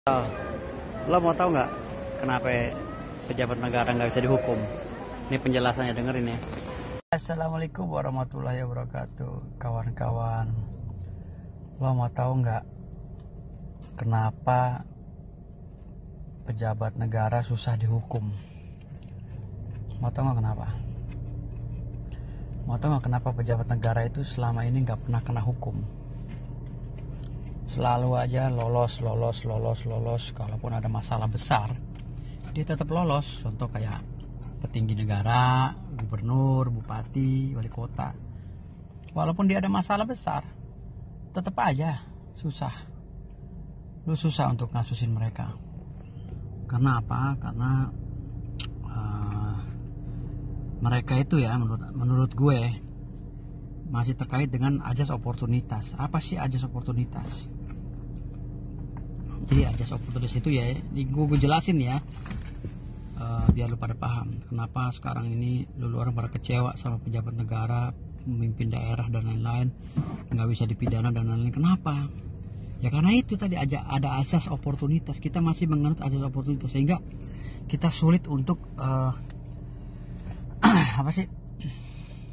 Oh, lo mau tahu nggak kenapa pejabat negara nggak bisa dihukum? Ini penjelasannya, dengerin ya. Assalamualaikum warahmatullahi wabarakatuh, kawan-kawan. Lo mau tahu nggak kenapa pejabat negara susah dihukum? Mau tahu nggak kenapa? Mau tahu nggak kenapa pejabat negara itu selama ini nggak pernah kena hukum? Selalu aja lolos. Kalaupun ada masalah besar, dia tetap lolos. Contoh kayak petinggi negara, gubernur, bupati, wali kota. Walaupun dia ada masalah besar, tetap aja susah. Lu susah untuk ngasusin mereka. Karena apa? Karena mereka itu ya, menurut gue masih terkait dengan ajas oportunitas. Apa sih ajas oportunitas? Jadi ajas oportunitas itu ya, gue jelasin ya, biar lu pada paham kenapa sekarang ini lu orang pada kecewa sama pejabat negara, pemimpin daerah dan lain-lain, nggak bisa dipidana dan lain-lain. Kenapa? Ya karena itu tadi ada asas oportunitas. Kita masih menganut asas oportunitas sehingga kita sulit untuk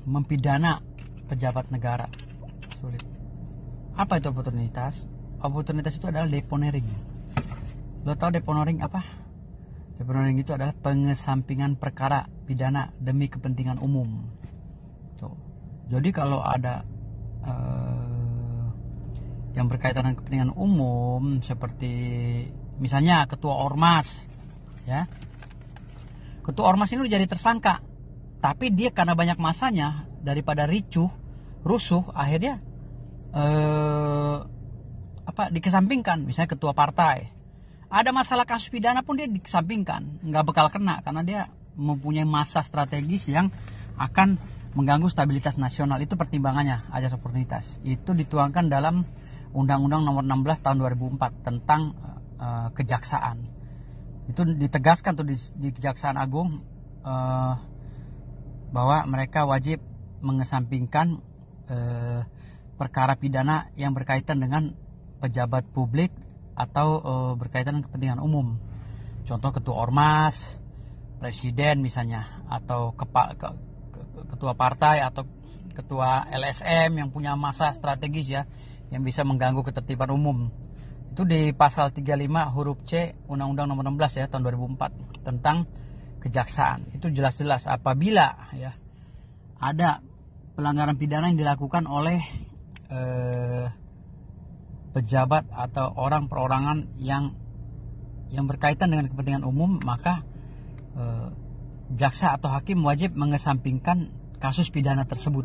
mempidana pejabat negara. Sulit. Apa itu oportunitas? Oportunitas itu adalah deponering. Lo tau deponering apa? Deponering itu adalah pengesampingan perkara pidana demi kepentingan umum. Tuh. Jadi kalau ada yang berkaitan dengan kepentingan umum, seperti misalnya ketua ormas, ya, ketua ormas ini udah jadi tersangka, tapi dia karena banyak masanya, daripada rusuh, akhirnya dikesampingkan. Misalnya ketua partai ada masalah kasus pidana pun dia dikesampingkan, nggak bakal kena karena dia mempunyai massa strategis yang akan mengganggu stabilitas nasional. Itu pertimbangannya ajas oportunitas. Itu dituangkan dalam Undang-Undang Nomor 16 Tahun 2004 tentang kejaksaan. Itu ditegaskan tuh di Kejaksaan Agung bahwa mereka wajib mengesampingkan perkara pidana yang berkaitan dengan pejabat publik atau berkaitan dengan kepentingan umum. Contoh ketua ormas, presiden misalnya, atau ketua partai atau ketua LSM yang punya massa strategis ya, yang bisa mengganggu ketertiban umum. Itu di pasal 35 huruf C Undang-Undang Nomor 16 ya tahun 2004 tentang kejaksaan. Itu jelas-jelas apabila ya ada pelanggaran pidana yang dilakukan oleh pejabat atau orang perorangan yang berkaitan dengan kepentingan umum, maka jaksa atau hakim wajib mengesampingkan kasus pidana tersebut.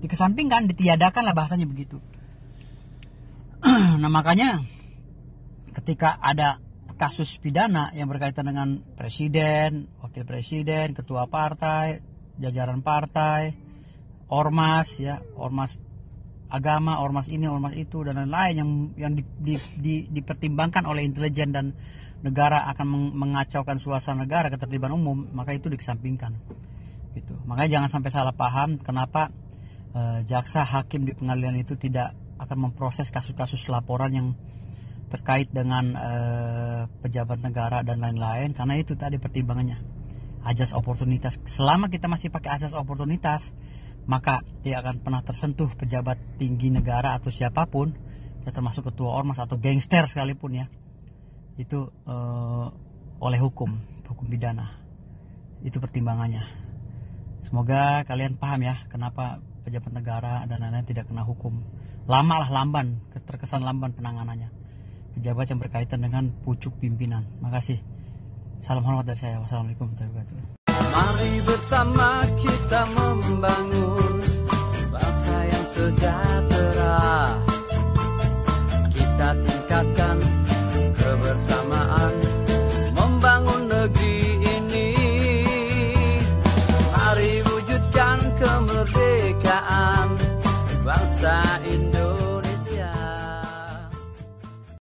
Dikesampingkan, ditiadakan lah bahasanya begitu. Nah makanya ketika ada kasus pidana yang berkaitan dengan presiden, wakil presiden, ketua partai, jajaran partai, ormas ya, ormas agama, ormas ini, ormas itu dan lain-lain yang dipertimbangkan oleh intelijen dan negara akan mengacaukan suasana negara, ketertiban umum, maka itu dikesampingkan. Gitu. Makanya jangan sampai salah paham kenapa jaksa hakim di pengadilan itu tidak akan memproses kasus-kasus laporan yang terkait dengan pejabat negara dan lain-lain, karena itu tadi pertimbangannya ajas oportunitas. Selama kita masih pakai asas oportunitas, maka tidak akan pernah tersentuh pejabat tinggi negara atau siapapun, ya termasuk ketua ormas atau gangster sekalipun ya, itu oleh hukum pidana. Itu pertimbangannya. Semoga kalian paham ya kenapa pejabat negara dan lain-lain tidak kena hukum. Lamban, terkesan lamban penanganannya pejabat yang berkaitan dengan pucuk pimpinan. Makasih. Salam hormat dari saya. Wassalamualaikum warahmatullahi wabarakatuh. Mari bersama kita membangun